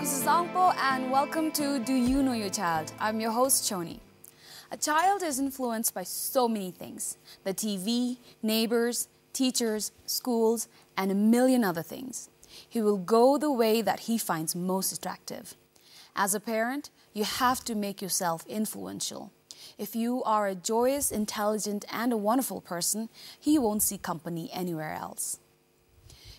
This is DZONGKHA and welcome to Do You Know Your Child? I'm your host, Choni. A child is influenced by so many things. The TV, neighbors, teachers, schools, and a million other things. He will go the way that he finds most attractive. As a parent, you have to make yourself influential. If you are a joyous, intelligent, and a wonderful person, he won't see company anywhere else.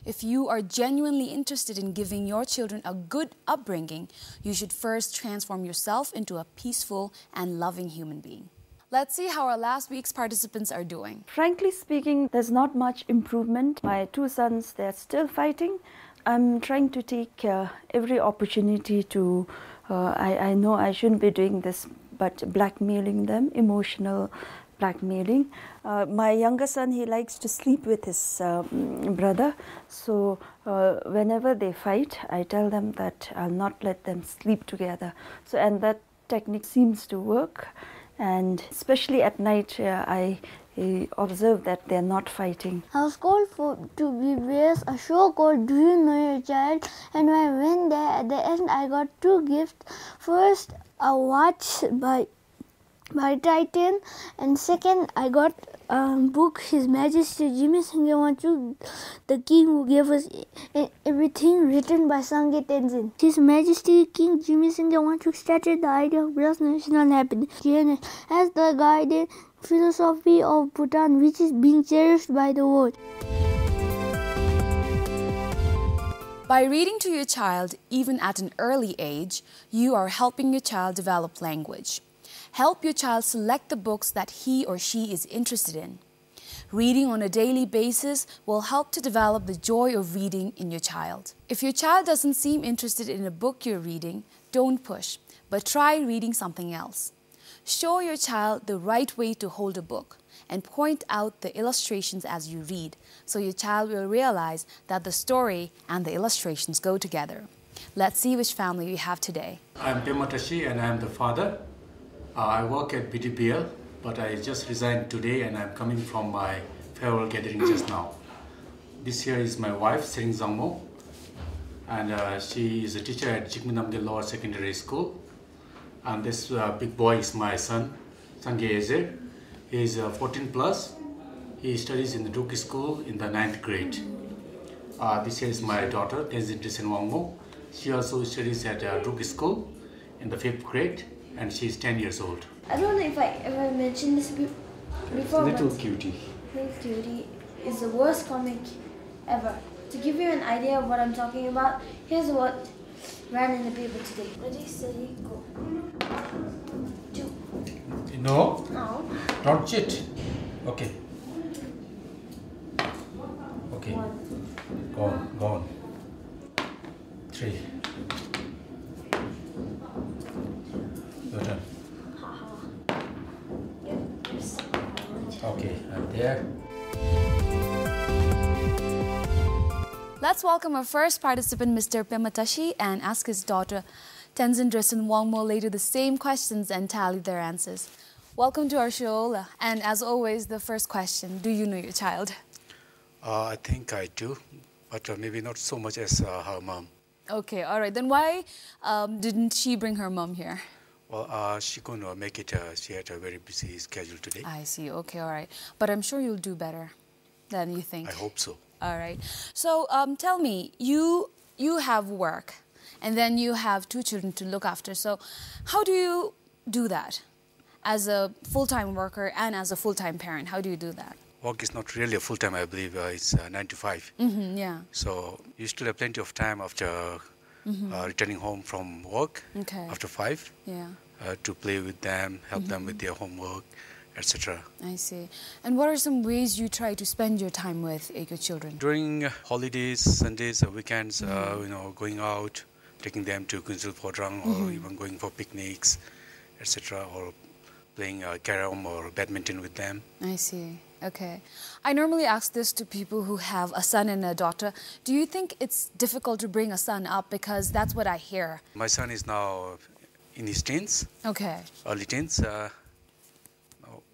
If you are genuinely interested in giving your children a good upbringing, you should first transform yourself into a peaceful and loving human being. Let's see how our last week's participants are doing. Frankly speaking, there's not much improvement. My two sons, they're still fighting. I'm trying to take every opportunity to, I know I shouldn't be doing this, but blackmailing them, emotional blackmailing. My younger son, he likes to sleep with his brother. So whenever they fight, I tell them that I'll not let them sleep together. So, and that technique seems to work. And especially at night, I observe that they're not fighting. I was called to be a show called Do You Know Your Child? And when I went there, at the end I got two gifts. First, a watch by Titan, and second I got a book, His Majesty Jimmy Singh, the king who gave us everything, written by Sangye Tenzin. His Majesty King Jimmy Singh started the idea of gross national happiness as the guiding philosophy of Bhutan, which is being cherished by the world. By reading to your child, even at an early age, you are helping your child develop language. Help your child select the books that he or she is interested in. Reading on a daily basis will help to develop the joy of reading in your child. If your child doesn't seem interested in a book you're reading, don't push, but try reading something else. Show your child the right way to hold a book and point out the illustrations as you read, so your child will realize that the story and the illustrations go together. Let's see which family we have today. I'm Phuntsho and I'm the father. I work at BTPL, but I just resigned today and I'm coming from my farewell gathering just now. This here is my wife, Tshering, and she is a teacher at Chhoden Lower Secondary School. And this big boy is my son, Sangye. He is 14 plus. He studies in the Dorji school in the 9th grade. This here is my daughter, Tenzin. She also studies at Dorji school in the 5th grade. And she's 10 years old. I don't know if I ever mentioned this before. Little Cutie. Little Cutie is the worst comic ever. To give you an idea of what I'm talking about, here's what ran in the paper today. Ready, steady, go. 2. No? No. Don't cheat. Okay. Okay. 1. Go on. 3. Your turn. Okay, I'm there. Let's welcome our first participant, Mr. Phuntsho, and ask his daughter, Tenzin later the same questions and tally their answers. Welcome to our show, and as always, the first question, do you know your child? I think I do, but maybe not so much as her mom. Okay, all right. Then why didn't she bring her mom here? Well, she couldn't make it. She had a very busy schedule today. I see. Okay, all right. But I'm sure you'll do better than you think. I hope so. All right. So tell me, you have work, and then you have 2 children to look after. So how do you do that as a full-time worker and as a full-time parent? How do you do that? Work is not really a full-time, I believe. It's 9 to 5. Yeah. So you still have plenty of time after returning home from work, after 5, to play with them, help them with their homework, etc. I see. And what are some ways you try to spend your time with your children? During holidays, Sundays, weekends, going out, taking them to Kunsil Phodrang, or even going for picnics, etc., or playing carom or badminton with them. I see. Okay. I normally ask this to people who have a son and a daughter. Do you think it's difficult to bring a son up? Because that's what I hear. My son is now in his teens. Okay. Early teens.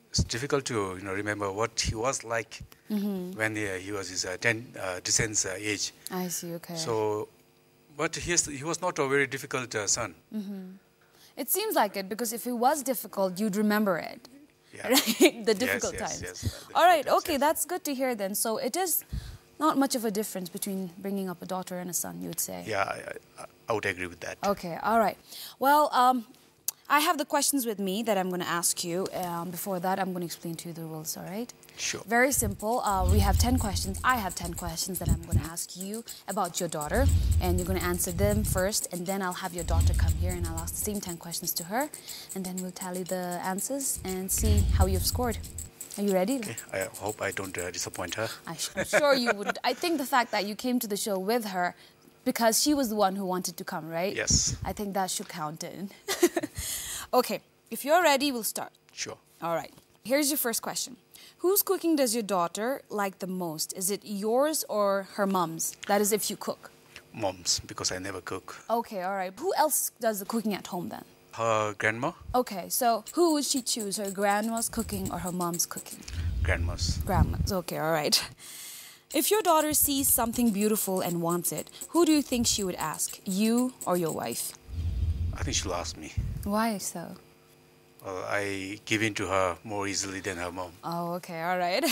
It's difficult to remember what he was like when he was his 10 descent age. I see. Okay. So But he was not a very difficult son. It seems like it, because if it was difficult, you'd remember it. Yeah. Right? The difficult Yes, times. yes. All right, Difficult okay, times, yes. that's good to hear then. So it is not much of a difference between bringing up a daughter and a son, you would say. Yeah, I would agree with that. Okay, all right. Well, I have the questions with me that I'm going to ask you. Before that, I'm going to explain to you the rules, all right? Sure. Very simple. We have 10 questions. I have 10 questions that I'm going to ask you about your daughter. And you're going to answer them first. And then I'll have your daughter come here and I'll ask the same 10 questions to her. And then we'll tally the answers and see how you've scored. Are you ready? Okay. I hope I don't disappoint her. I'm sure you wouldn't. I think the fact that you came to the show with her because she was the one who wanted to come, right? Yes. I think that should count in. Okay, if you're ready, we'll start. Sure. All right. Here's your first question. Whose cooking does your daughter like the most? Is it yours or her mom's? That is if you cook. Mom's, because I never cook. Okay, all right. Who else does the cooking at home then? Her grandma? Okay, so who would she choose? Her grandma's cooking or her mom's cooking? Grandma's. Grandma's. Okay, all right. If your daughter sees something beautiful and wants it, who do you think she would ask? You or your wife? I think she'll ask me. Why so? Well, I give in to her more easily than her mom. Oh, okay, all right.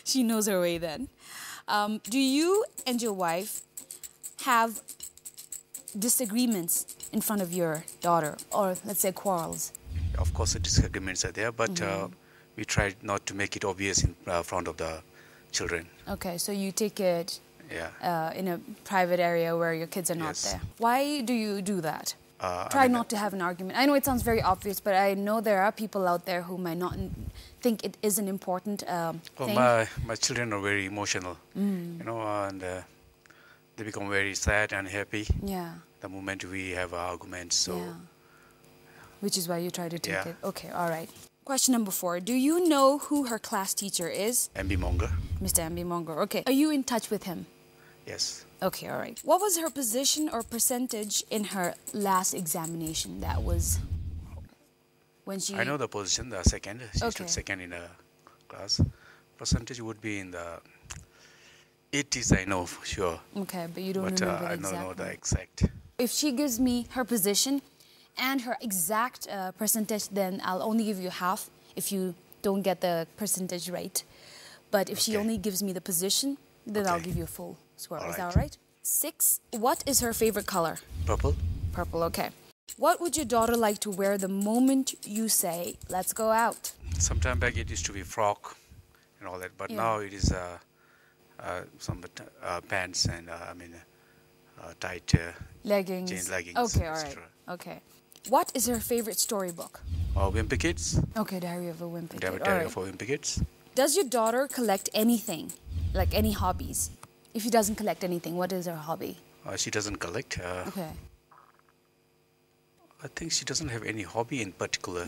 She knows her way then. Do you and your wife have disagreements in front of your daughter, or let's say quarrels? Of course, the disagreements are there, but we try not to make it obvious in front of the children. Okay, so you take it Yeah. in a private area where your kids are not Yes. there. Why do you do that? I Try mean, not to have an argument. I know it sounds very obvious, but I know there are people out there who might not think it is an important Well, thing. my children are very emotional, you know, and they become very sad and happy Yeah, the moment we have arguments. So yeah. Which is why you try to take Yeah. it. Okay, all right. Question number 4. Do you know who her class teacher is? MB Monger, Mr. M.B. Monger. Okay. Are you in touch with him? yes. Okay, all right. What was her position or percentage in her last examination? That was when she... I know the position, the second. She Okay. stood second in the class. Percentage would be in the 80s, I know for sure. Okay, but you don't But remember the I exact don't know the one. exact. If she gives me her position and her exact percentage, then I'll only give you half if you don't get the percentage right. But if she Okay. only gives me the position, then I'll Okay. give you a full score. All Is that right. all right? 6. What is her favorite color? Purple? Purple, okay. What would your daughter like to wear the moment you say, let's go out? Sometime back it used to be frock and all that, but Yeah. now it is some pants and tight Leggings. jeans, leggings, Okay, all right. etc. Okay. What is her favorite storybook? Wimpy Kids, Okay, Diary of a Wimpy Kid. All Diary right. for Wimpy Kids. Does your daughter collect anything? Like any hobbies? If she doesn't collect anything, what is her hobby? She doesn't collect. Okay. I think she doesn't have any hobby in particular.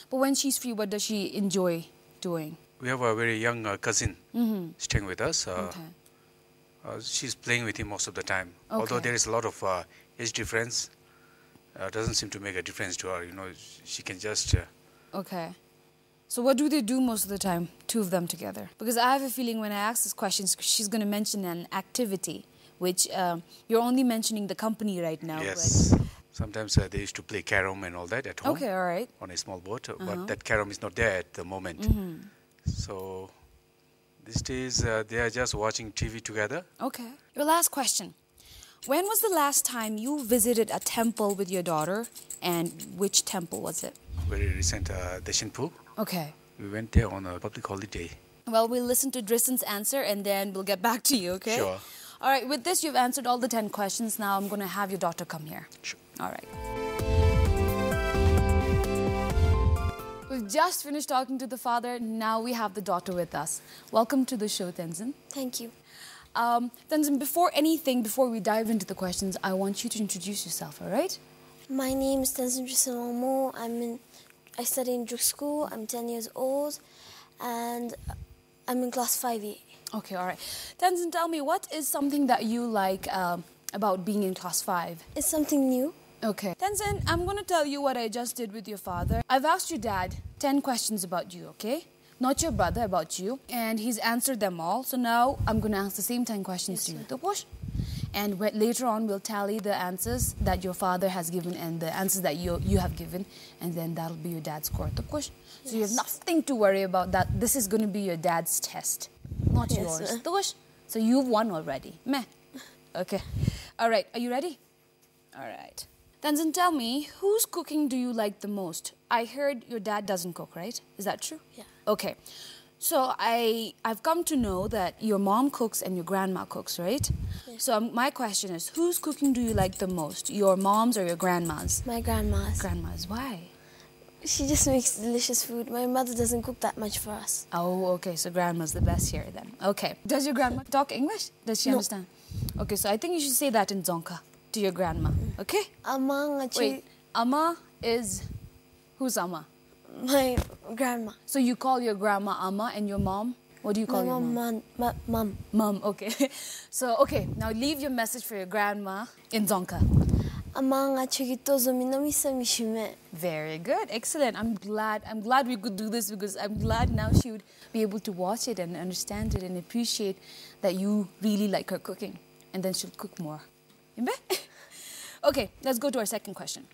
But when she's free, what does she enjoy doing? We have a very young cousin staying with us. Okay. She's playing with him most of the time. Although Okay. there is a lot of age difference, doesn't seem to make a difference to her. You know, she can just. Okay. So what do they do most of the time, two of them together? Because I have a feeling when I ask this question, she's going to mention an activity, which you're only mentioning the company right now. Yes. Sometimes they used to play carom and all that at But... home. Okay, all right. On a small boat, but that carom is not there at the moment. So these days they are just watching TV together. Okay. Your last question. When was the last time you visited a temple with your daughter, and which temple was it? Very recent, Deshinpu. Okay. We went there on a public holiday. Well, we'll listen to Drissen's answer and then we'll get back to you, okay? Sure. All right, with this, you've answered all the 10 questions. Now I'm going to have your daughter come here. Sure. All right. We've just finished talking to the father. Now we have the daughter with us. Welcome to the show, Tenzin. Thank you. Tenzin, before we dive into the questions, I want you to introduce yourself, all right? My name is Tenzin Mo. I study in Druk School. I'm 10 years old, and I'm in class 5A. Okay, all right. Tenzin, tell me, what is something that you like about being in class 5? It's something new. Okay. Tenzin, I'm going to tell you what I just did with your father. I've asked your dad 10 questions about you, okay? Not your brother, about you. And he's answered them all. So now I'm going to ask the same 10 questions to you. The push. And later on, we'll tally the answers that your father has given and the answers that you have given. And then that'll be your dad's score. So you have nothing to worry about that. This is going to be your dad's test, not yours. So you've won already. Meh. Okay. All right. Are you ready? All right. Tenzin, tell me, whose cooking do you like the most? I heard your dad doesn't cook, right? Is that true? Yeah. Okay. So I've come to know that your mom cooks and your grandma cooks, right? Yeah. So my question is, whose cooking do you like the most? Your mom's or your grandma's? My grandma's. Grandma's. Why? She just makes delicious food. My mother doesn't cook that much for us. Oh, okay. So grandma's the best here then. Okay. Does your grandma talk English? Does she understand? Okay, so I think you should say that in DZONGKHA to your grandma. Okay? Wait, Amma is... Who's Amma? My grandma. So you call your grandma Amma and your mom? What do you call your mom? Mom. Mom, okay. So, okay, now leave your message for your grandma in DZONGKHA. Very good, excellent. I'm glad we could do this because I'm glad now she would be able to watch it and understand it and appreciate that you really like her cooking. And then she'll cook more. Okay, let's go to our second question.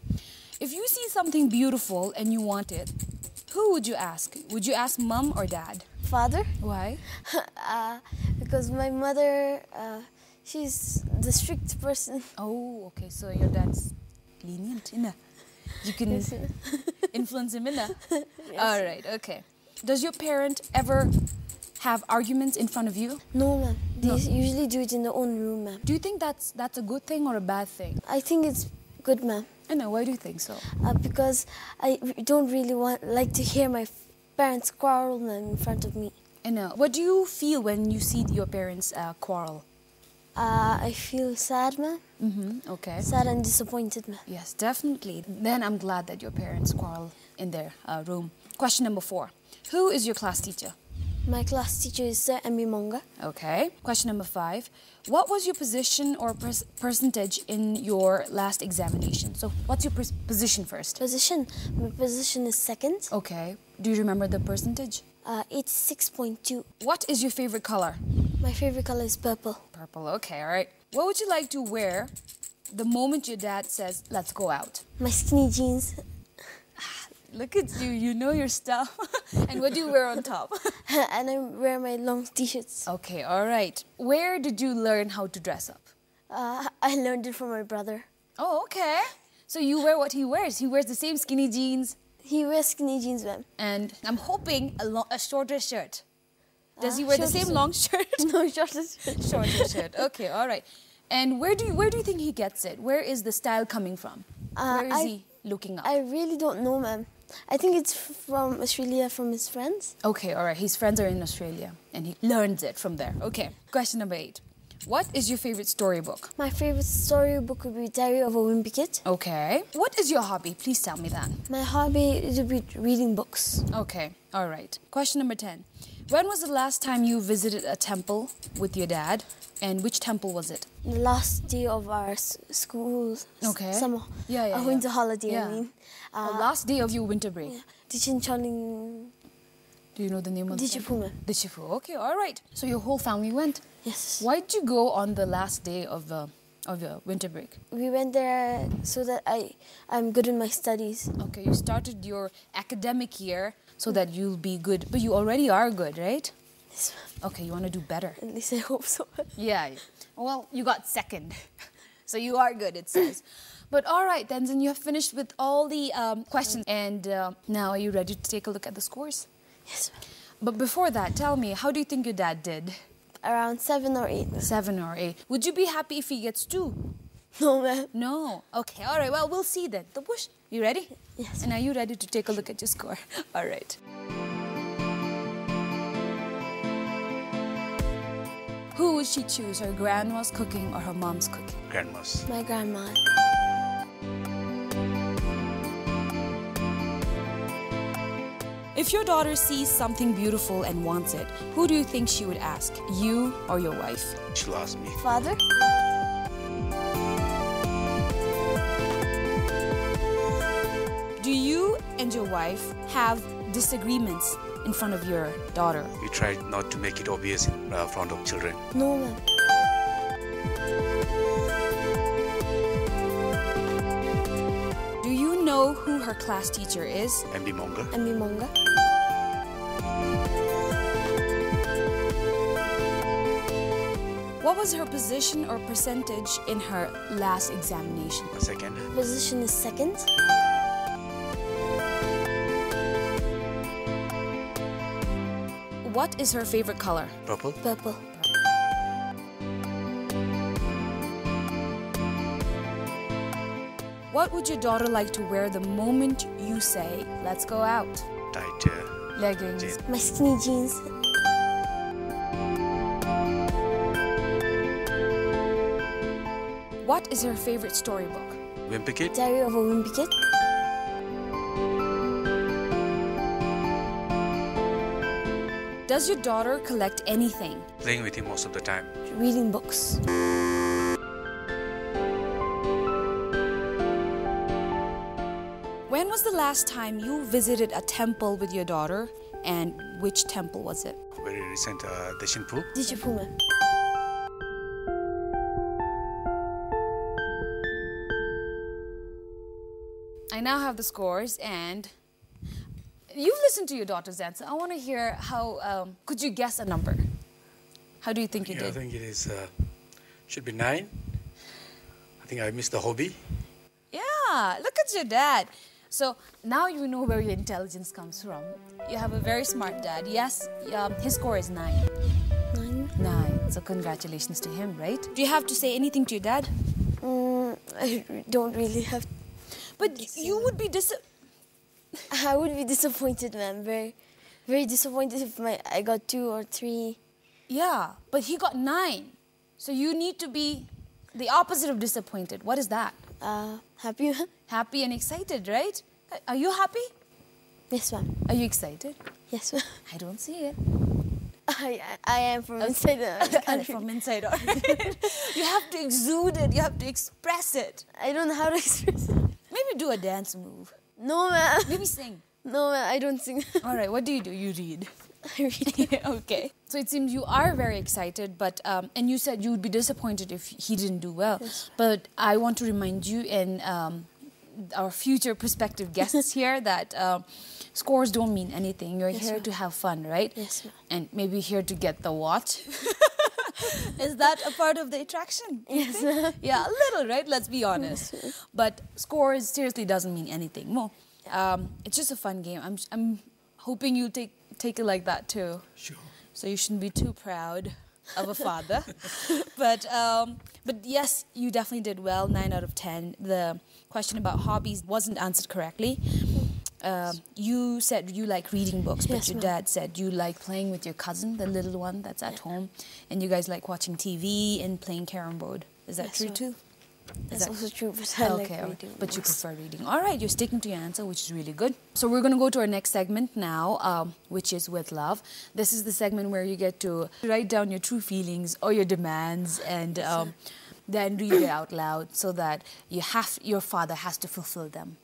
If you see something beautiful and you want it, who would you ask? Would you ask mom or dad? Father. Why? Because my mother, she's the strict person. Oh, okay. So your dad's lenient, innit? You can influence him, innit? Yes. All right, okay. Does your parent ever have arguments in front of you? No, ma'am. They usually do it in their own room, ma'am. Do you think that's a good thing or a bad thing? I think it's good, ma'am. I know. Why do you think so? Because I don't really like to hear my parents quarrel in front of me. I know. What do you feel when you see your parents quarrel? I feel sad, ma'am. Okay. Sad and disappointed, ma'am. Yes, definitely. Then I'm glad that your parents quarrel in their room. Question number 4. Who is your class teacher? My class teacher is Sir Emi Monga. Okay. Question number 5. What was your position or percentage in your last examination? So what's your position first? My position is second. Okay. Do you remember the percentage? It's 6.2. What is your favorite color? My favorite color is purple. Purple, okay, all right. What would you like to wear the moment your dad says, let's go out? My skinny jeans. Look at you, you know your stuff. And what do you wear on top? And I wear my long t-shirts. Okay, all right. Where did you learn how to dress up? I learned it from my brother. Oh, okay. So you wear what he wears. He wears the same skinny jeans. He wears skinny jeans, ma'am. And I'm hoping a shorter shirt. Does he wear the same long shirt? No, shorter shirt. Shorter shirt. Okay, all right. And where do you think he gets it? Where is the style coming from? Where is he looking up? I really don't know, ma'am. I think it's from Australia, from his friends. Okay, all right. His friends are in Australia and he learns it from there. Okay, question number 8. What is your favorite storybook? My favorite storybook would be Diary of a Wimpy Kid. Okay. What is your hobby? Please tell me that. My hobby would be reading books. Okay, all right. Question number 10. When was the last time you visited a temple with your dad? And which temple was it? The last day of our school. Okay. Summer. Winter holiday, I mean. Last day of your winter break. Choden. Do you know the name of the temple? Dichipu. Okay, all right. So your whole family went? Yes. Why did you go on the last day of your winter break? We went there so that I'm good in my studies. Okay, you started your academic year so that you'll be good. But you already are good, right? Yes, ma'am. Okay, you want to do better. At least I hope so. Yeah. Well, you got second. So you are good, it says. But all right, Tenzin, you have finished with all the questions. And now are you ready to take a look at the scores? Yes, ma'am. But before that, tell me, how do you think your dad did? Around 7 or 8. 7 or 8. Would you be happy if he gets 2? No, ma'am. No. Okay, all right. Well, we'll see then. The bush. You ready? Yes. And are you ready to take a look at your score? All right. Who would she choose? Her grandma's cooking or her mom's cooking? Grandma's. My grandma. If your daughter sees something beautiful and wants it, who do you think she would ask? You or your wife? She'll ask me. Father? Do you and your wife have disagreements in front of your daughter? We try not to make it obvious in front of children. No, ma'am. Do you know who her class teacher is? MB Monga. MB Monga. What was her position or percentage in her last examination? Second. Position is second. What is her favorite color? Purple. Purple. What would your daughter like to wear the moment you say, let's go out? Tight Leggings. jeans. My skinny jeans. What is her favorite storybook? Wimpy Kid. Diary of a Wimpy Kid. Does your daughter collect anything? Playing with him most of the time. Reading books. When was the last time you visited a temple with your daughter, and which temple was it? Very recent Deshinpu. DJ Puma. I now have the scores, and you've listened to your daughter's answer. I want to hear how, could you guess a number? How do you think you I did? think it is, should be 9. I think I missed the hobby. Yeah, look at your dad. So now you know where your intelligence comes from. You have a very smart dad. Yes, his score is 9. 9. So congratulations to him, right? Do you have to say anything to your dad? I don't really have. But you would be I would be disappointed, ma'am. Very, very disappointed if I got 2 or 3. Yeah, but he got 9. So you need to be the opposite of disappointed. What is that? Happy, ma'am? Happy and excited, right? Are you happy? Yes, ma'am. Are you excited? Yes, ma'am. I don't see it. I am from inside. From inside out. You have to exude it. You have to express it. I don't know how to express it. Maybe do a dance move. No, ma'am. Maybe sing. No, ma'am. I don't sing. All right, what do? You read. I read. Okay. So it seems you are very excited, but and you said you would be disappointed if he didn't do well. Yes. But I want to remind you and our future prospective guests here that scores don't mean anything. You're here to have fun, right? Yes, ma'am. And maybe here to get the watch. Is that a part of the attraction? Yes, ma'am. Yeah, a little, right? Let's be honest. But scores seriously doesn't mean anything. Well, it's just a fun game. I'm hoping you take it like that too. Sure. So you shouldn't be too proud of a father. But yes, you definitely did well. 9 out of 10. The question about hobbies wasn't answered correctly. You said you like reading books, but Yes, your ma'am. dad said you like playing with your cousin, the little one that's at home, and you guys like watching TV and playing carom board. Is that Yes, true ma'am. too? That's also true, but I like Okay, reading. but you books. prefer reading. All right, you're sticking to your answer, which is really good. So we're going to go to our next segment now, which is With Love. This is the segment where you get to write down your true feelings or your demands and then read it out loud so that your father has to fulfill them.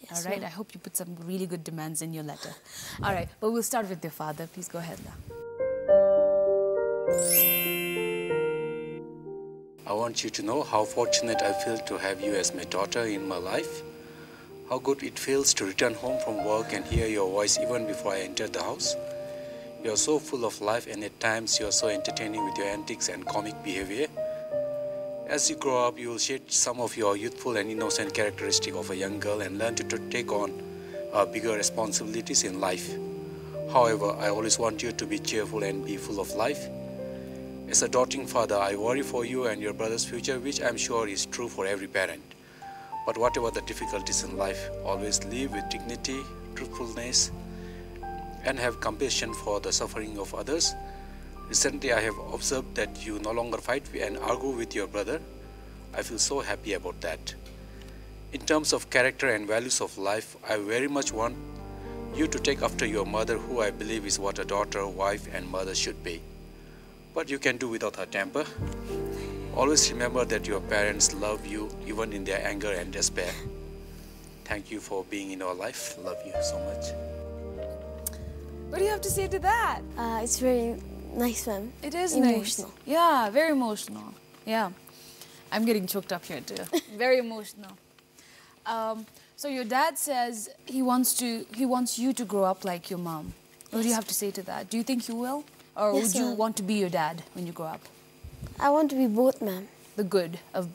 Yes, All right, ma'am. I hope you put some really good demands in your letter. All right, but we'll start with your father. Please go ahead now. I want you to know how fortunate I feel to have you as my daughter in my life. How good it feels to return home from work and hear your voice even before I enter the house. You are so full of life, and at times you are so entertaining with your antics and comic behavior. As you grow up, you will shed some of your youthful and innocent characteristic of a young girl and learn to take on bigger responsibilities in life. However, I always want you to be cheerful and be full of life. As a doting father, I worry for you and your brother's future, which I'm sure is true for every parent. But whatever the difficulties in life, always live with dignity, truthfulness, and have compassion for the suffering of others. Recently, I have observed that you no longer fight and argue with your brother. I feel so happy about that. In terms of character and values of life, I very much want you to take after your mother, who I believe is what a daughter, wife, and mother should be. But you can do without her temper. Always remember that your parents love you even in their anger and despair. Thank you for being in our life. Love you so much. What do you have to say to that? It's very nice, ma'am. It is Emotional. nice. Yeah, very emotional. Yeah. I'm getting choked up here too. Very emotional. So your dad says he wants you to grow up like your mom. What do you have to say to that? Do you think you will? Or would you want to be your dad when you grow up? I want to be both, ma'am. The good of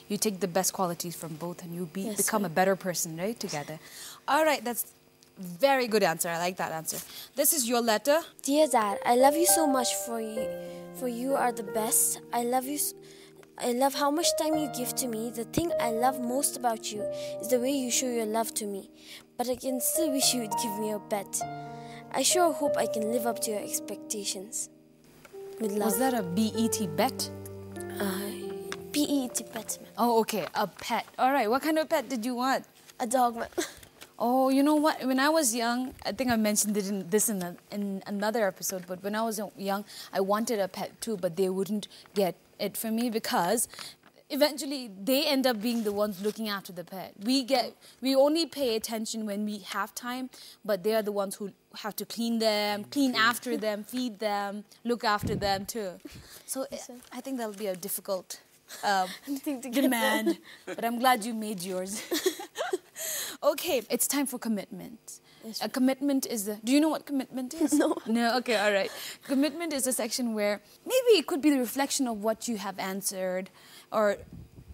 you take the best qualities from both and you become a better person, right? Together. All right, that's very good answer. I like that answer. This is your letter. Dear Dad, I love you so much for you are the best. I love you. I love how much time you give to me. The thing I love most about you is the way you show your love to me. But I can still wish you would give me a pet. I sure hope I can live up to your expectations. With love. Was that a B-E-T bet? P-E-T pet, man. Oh, okay, a pet. All right, what kind of pet did you want? A dog, man. Oh, you know what? When I was young, I think I mentioned it in another episode, but when I was young, I wanted a pet too, but they wouldn't get it for me because eventually they end up being the ones looking after the pet. We only pay attention when we have time, but they are the ones who have to clean them, clean after them, feed them, look after them too. So I think that'll be a difficult demand, but I'm glad you made yours. Okay, it's time for commitment. Yes, A commitment is do you know what commitment is? No. No, okay, all right. Commitment is a section where maybe it could be the reflection of what you have answered, or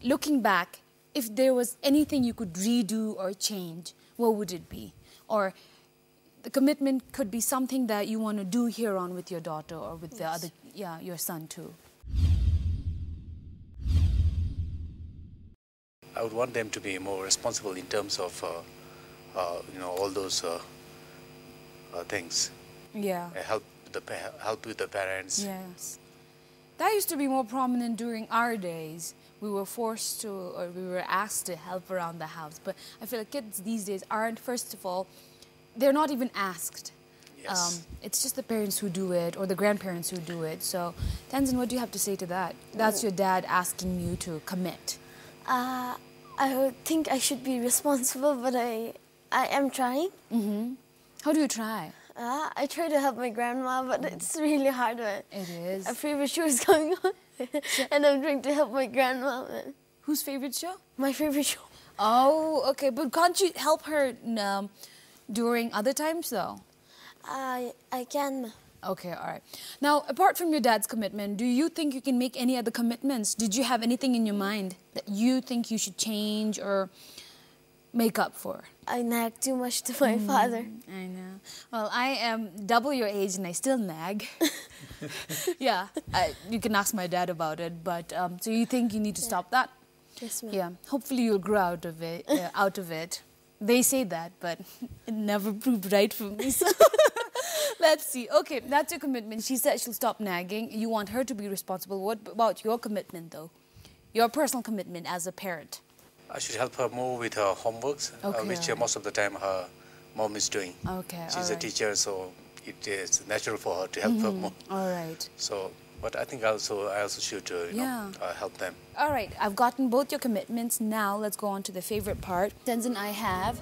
looking back, if there was anything you could redo or change, what would it be? Or the commitment could be something that you want to do here on with your daughter or with the other, your son too. I would want them to be more responsible in terms of, all those things. Yeah. Help with the parents. Yes. That used to be more prominent during our days. We were forced to, or we were asked to help around the house. But I feel like kids these days aren't, first of all, they're not even asked. Yes. It's just the parents who do it or the grandparents who do it. So, Tenzin, what do you have to say to that? That's your dad asking you to commit. I would think I should be responsible, but I am trying. Mm-hmm. How do you try? I try to help my grandma, but it's really hard. It is. A favorite show is going on, and I'm trying to help my grandma. Whose favorite show? My favorite show. Oh, okay. But can't you help her during other times, though? I can. Okay, all right. Now, apart from your dad's commitment, do you think you can make any other commitments? Did you have anything in your mind that you think you should change or make up for? I nag too much to my father. I know. Well, I am double your age and I still nag. Yeah, you can ask my dad about it. But so you think you need to stop that? Yes, ma'am. Yeah. Hopefully you'll grow out of it. They say that, but it never proved right for me. So let's see. Okay, that's your commitment. She said she'll stop nagging. You want her to be responsible. What about your commitment, though? Your personal commitment as a parent? I should help her more with her homeworks, which most of the time her mom is doing. Okay, She's a teacher, so it is natural for her to help her more. All right. So, but I think I also should help them. All right, I've gotten both your commitments. Now let's go on to the favorite part. Tenzin, I have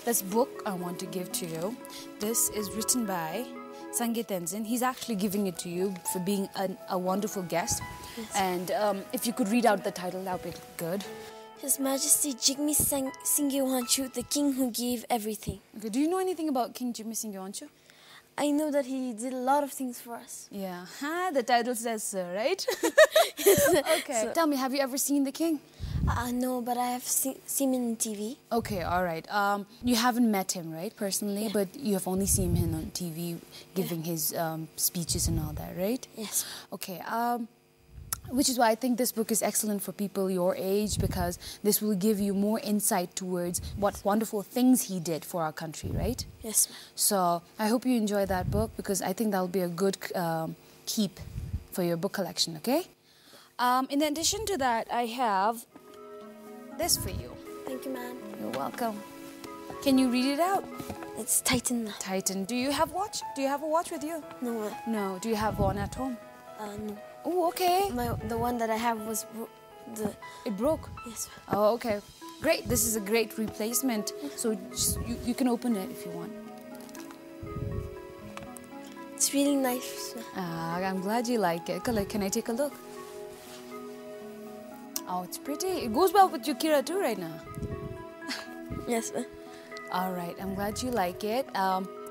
this book I want to give to you. This is written by Tenzin. He's actually giving it to you for being a wonderful guest. Yes. And if you could read out the title, that would be good. His Majesty Jigme Singye the king who gave everything. Okay, do you know anything about King Jigme Singye? I know that he did a lot of things for us. Yeah, the title says so, right? Okay. So, tell me, have you ever seen the king? No, but I have seen him on TV. Okay, all right. You haven't met him, right, personally? Yeah. But you have only seen him on TV giving his speeches and all that, right? Yes. Okay, which is why I think this book is excellent for people your age, because this will give you more insight towards what wonderful things he did for our country, right? Yes, ma'am. So I hope you enjoy that book, because I think that'll be a good keep for your book collection, okay? In addition to that, I have this for you. Thank you, ma'am. You're welcome. Can you read it out? It's Titan. Titan. Do you have watch? Do you have a watch with you? No, ma'am. No. Do you have one at home? No. Oh, okay. The one that I have was It broke? Yes. Oh, okay. Great. This is a great replacement. So you can open it if you want. It's really nice. I'm glad you like it. Can I take a look? Oh, it's pretty. It goes well with your Kira too right now. Yes, ma'am. All right, I'm glad you like it.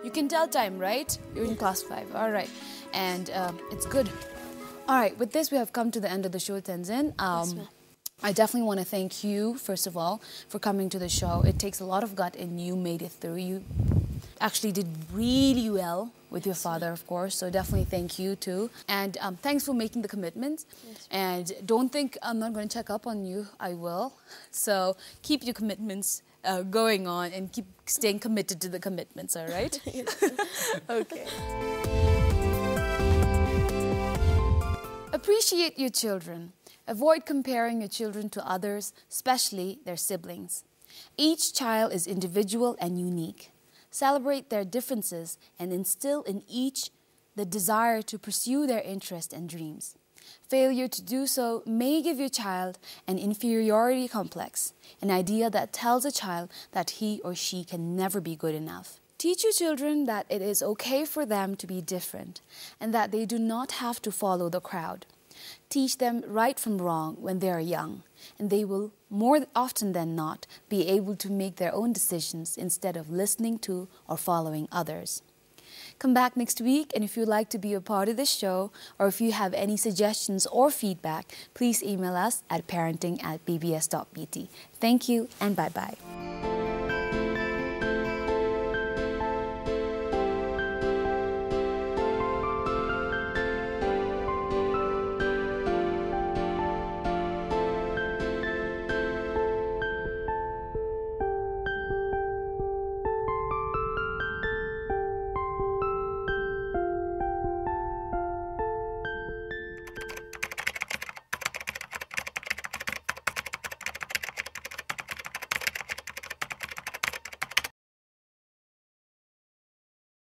You can tell time, right? You're in class 5. All right, and it's good. All right, with this, we have come to the end of the show, Tenzin. Yes, ma'am. I definitely want to thank you, first of all, for coming to the show. It takes a lot of gut, and you made it through. You actually did really well with your father, of course, so definitely thank you, too. And thanks for making the commitment. Yes, and don't think I'm not going to check up on you. I will. So keep your commitments going on and keep staying committed to the commitments, all right? Okay. Appreciate your children. Avoid comparing your children to others, especially their siblings. Each child is individual and unique. Celebrate their differences and instill in each the desire to pursue their interests and dreams. Failure to do so may give your child an inferiority complex, an idea that tells a child that he or she can never be good enough. Teach your children that it is okay for them to be different and that they do not have to follow the crowd. Teach them right from wrong when they are young, and they will more often than not be able to make their own decisions instead of listening to or following others. Come back next week, and if you'd like to be a part of this show, or if you have any suggestions or feedback, please email us at parenting@bbs.bt. Thank you, and bye-bye.